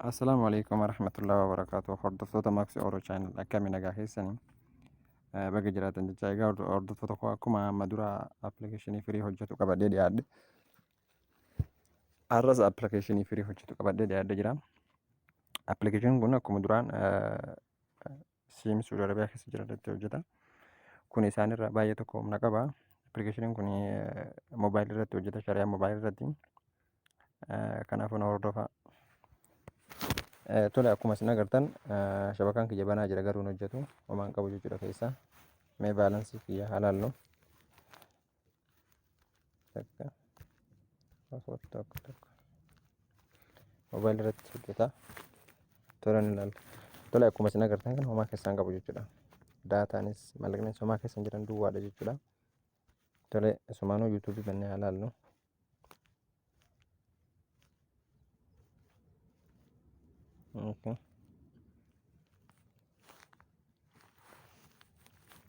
Assalamualaikum warahmatullahi wabarakatuh. Hordoftoota Max Oro Channel akkami nagaa keessanii baga jiraatan jecha egaa hordoftoota koo akkuma amma dura appilikeeshinii firii hojjetu qabadhee dhiyaadhe har'as appilikeeshinii firii hojjetu qabadhee dhiyaadhe jira. Appilikeeshiniin kun akkuma duraan siim Suudi Arabiyaa keessa jiran hojjeta. Kun isaanirra baay'ee tokko humna qaba. Appilikeeshiniin kun moobaayilii irratti hojjeta, shari'aa moobaayilii irratti. Kanaafuu na hordofa. Tole akkuma isin agartan shabakaan kiyya banaa jira garuu hin hojjetu homaan qabu jechuudha keessa. Mee baalansii kiyya halaallu. Moobaayilii irratti hojjeta. Tole ni ilaalla. Tole akkuma isin agartan kan homaa keessaan qabu jechuudha. Daataanis mallaqnis homaa keessan jiran duwwaadha jechuudha. Tole isumaanuu yuutuubii bannee halaallu.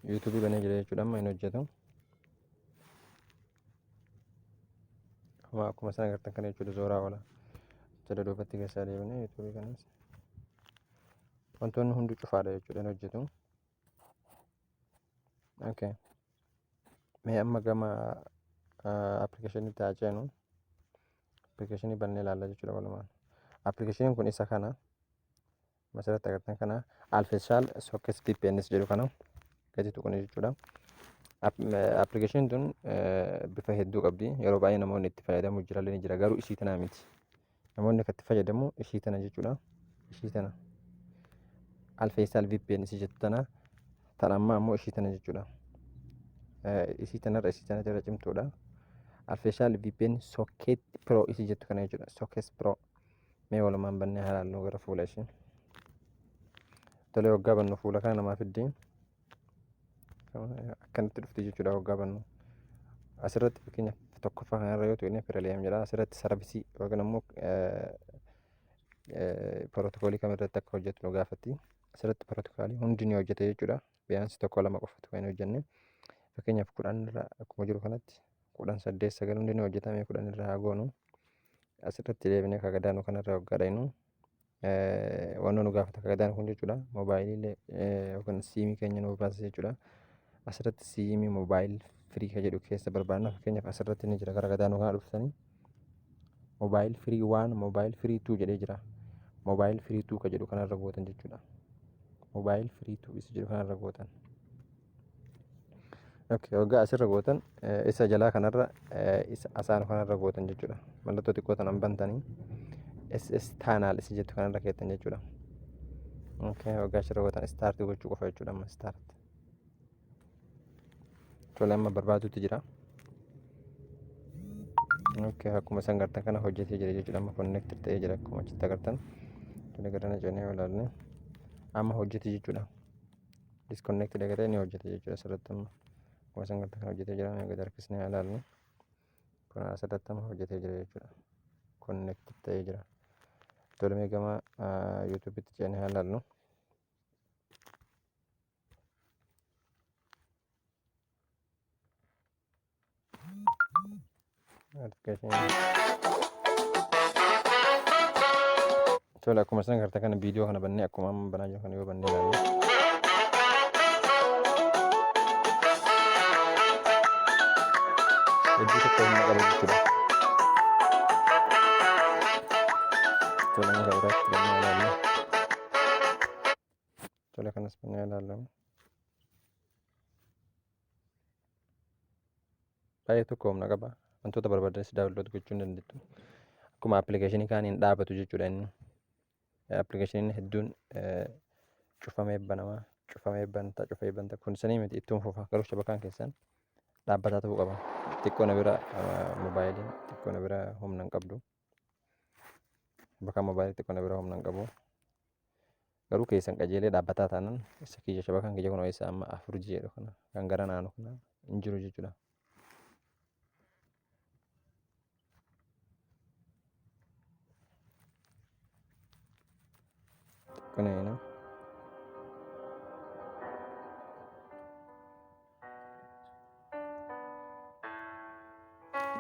YouTube banee jira jechuudha amma hin hojjetu. Akkuma isin agartan kana jechuudha zooraa oola. Jala duubatti keessaa deebinee YouTube kanas wantoonni hundi cufaadha jechuudha hin hojjetu. Mee amma gama appilikeeshiniitti haa ceenu. Appilikeeshinii bannee ilaalla jechuudha walumaan. Appilikeeshiniin kun isa kana. Masirratti agartan kana Alfeshaal Sockets VPNs jedhu kana gadi tuqne jechuudha. Appilikeeshiniin tun bifa hedduu qabdi. Yeroo baay'ee namoonni itti fayyadamu jirallee ni jira garuu ishii tana miti. Namoonni kan itti fayyadamu ishii tana jechuudha. Ishii tana Alfeshaal VPNs jettu tana amma ammoo ishii tana jechuudha. Ishii tanarra ishii tana irra cimtuudha. Alfeshaal VPN Socket Pro ishii jettu kana jechuudha. Sockets Pro mee walumaan bannee halaallu gara fuula ishii. Tole waggaa bannu fuula kana namaa fiddi. Akkanatti dhufti jechuudha waggaa bannu. Asirratti fakkeenyaaf tokkoffaa kanarra yoo ta'u Fireleem jedha. Asirratti sarvisii yookiin immoo pirootokoolii kamirratti akka hojjetu nu gaafatti. Asirratti pirootokoolii hundi ni hojjeta jechuudha. Biyyaansi tokko lama qofatu kan hin hojjenne. Fakkeenyaaf 10 irra akkuma jiru kanatti 10 8 9 hundi ni hojjetame 10 irra haa goonu. Asirratti deebinee kagadaanu kanarra waggaa dhaynu. Waan nu gaafata kagadaanu kun jechuudha. Moobaayilii yookaan siimii keenya nu baasa jechuudha. Asirratti siimii moobaayil firii ka jedhu keessa barbaadna. Fakkeenyaaf asirratti ni jira gara gadaanu kana dhuftanii. Moobaayil firii 1 moobaayil firii 2 jedhee jira. Moobaayil firii 2 ka jedhu kanarra gootan jechuudha. Moobaayil firii 2 isa jedhu kanarra gootan. Waggaa asirra gootan isa jalaa kanarra isa asaan kanarra gootan jechuudha. Mallattoo xiqqoo tan bantanii SS taanaal isa jettu kanarra keettan jechuudha. Waggaa asirra gootan staartii gochuu qofa jechuudha amma staart. Tole amma barbaadutti jira. Akkuma isin agartan kana hojjetee jira jechuudha amma connected ta'ee jira akkuma achitti agartan. Tole gara ceenee ilaalle amma hojjetee jechuudha. Disconnected agartee ni hojjete jechuudha asirratti amma. Akkuma isin agartan kana hojjetee jira gadi harkisnee ilaalle. Kun asirratti amma hojjetee jira jechuudha. Connected ta'ee jira. Tole mee gama YouTube'itti ceenee ilaallu. Tole akkuma isin agartan kana viidiyoo kana bannee akkuma amma banaa jiru kana yoo bannee ilaallu. Hedduu tokko humna qabu jechuudha. Tole mee gara biraatti bannee ilaallu. Tole kanas bannee ilaallu. Baay'ee tokko humna qaba. Wantoota barbaadan daawunlood gochuu hin dandeettu. Akkuma appilikeeshinii kaaniin dhaabatu jechuudha inni. Appilikeeshiniin hedduun cufamee banamaa, cufamee banta, cufamee banta. Kun sanii miti ittiin fufa garuu shabakaan keessan dhaabbataa ta'uu qaba. Xiqqoo na bira moobaayiliin xiqqoo na bira humna hin qabdu. Shabakaan moobaayilii xiqqoo na bira humna hin qabu. Garuu keessan qajeelee dhaabbataa taanan isa kiyya shabakaan kiyya kun isa amma 4G jedhu kana kan gara naannoo kana hin jiru jechuudha. Kunina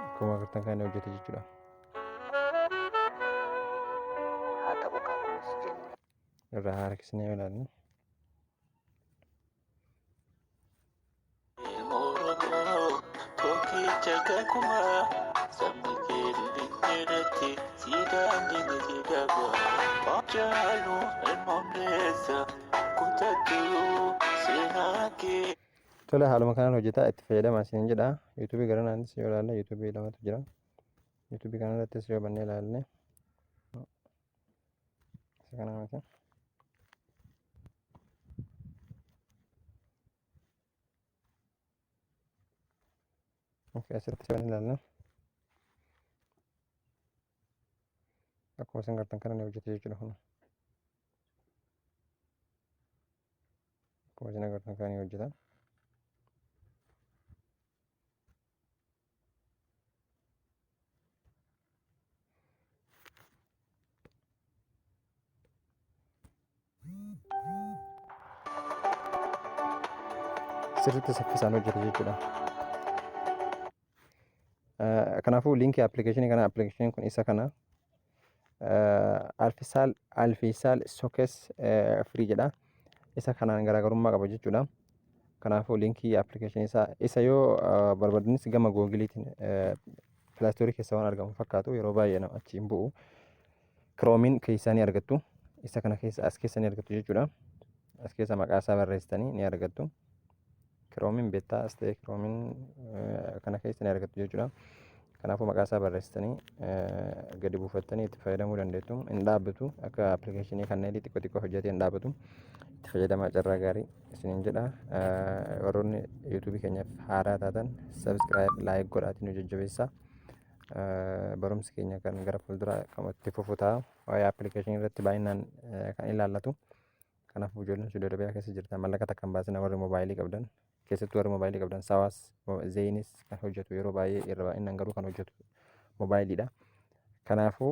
akkuma agartan kan hojjete jechuudha. Haa ta'u qabu. irraa harkisnee yoo ilaallu tole haaluma kanaan hojjetaa itti fayyadamaa isiniin jedha. Yuutuubii gara naannis yoo ilaalle yuutuubii lamatu jira. Yuutuubii kana irrattis yoo bannee ilaalle isa kana miti. Asirratti yoo ilaalle akkuma isin gartan kana ni hojjete jechuudha kun. Akkuma isin agartan kana ni hojjeta. Sirriitti saffisaan hojjete jechuudha. Kanaafuu liinkii appilikeeshinii kana appilikeeshiniin kun isa kana alfiisaal sookes firii jedha. Isa kanaan garaagarummaa qaba jechuudha. Kanaafuu liinkii appilikeeshinii isa yoo barbaadanis gama googiliitiin pilaastoorii keessa waan argamu fakkaatu yeroo baay'ee nama achi hin bu'u. Kiroomiin keessaa ni argattu. Isa kana keessa as keessa ni argattu jechuudha. As keessa maqaa isaa barreessitanii ni argattu. Kiroomiin beektaa as ta'e kiroomiin kana keessa ni argattu jechuudha. Kanaafuu maqaa isaa barreessitanii gadi buufattanii itti fayyadamuu dandeettu. Hin dhaabbatu akka appilikeeshinii kanneen xiqqoo xiqqoo hojjetee hin dhaabbatu. Itti fayyadamaa carraa gaarii isiniin jedha. Warroonni yuutuubii keenyaaf haaraa taatan sabiskiraayib laayik godhaatiin nu jajjabeessaa. Barumsi keenya kan gara fuulduraa kan itti fufu ta'a. Waa'ee appilikeeshinii irratti baay'inaan kan ilaallatu. Kanaafuu ijoolleen Suudii Arabiyaa keessa jirtan mallaqa takka hin baasina warri moobaayilii qabdan. Keessattuu warri moobaayilii qabdan Sawaas Zeenis kan hojjetu yeroo baay'ee irra baay'inaan garuu kan hojjetu moobaayiliidha. Kanaafuu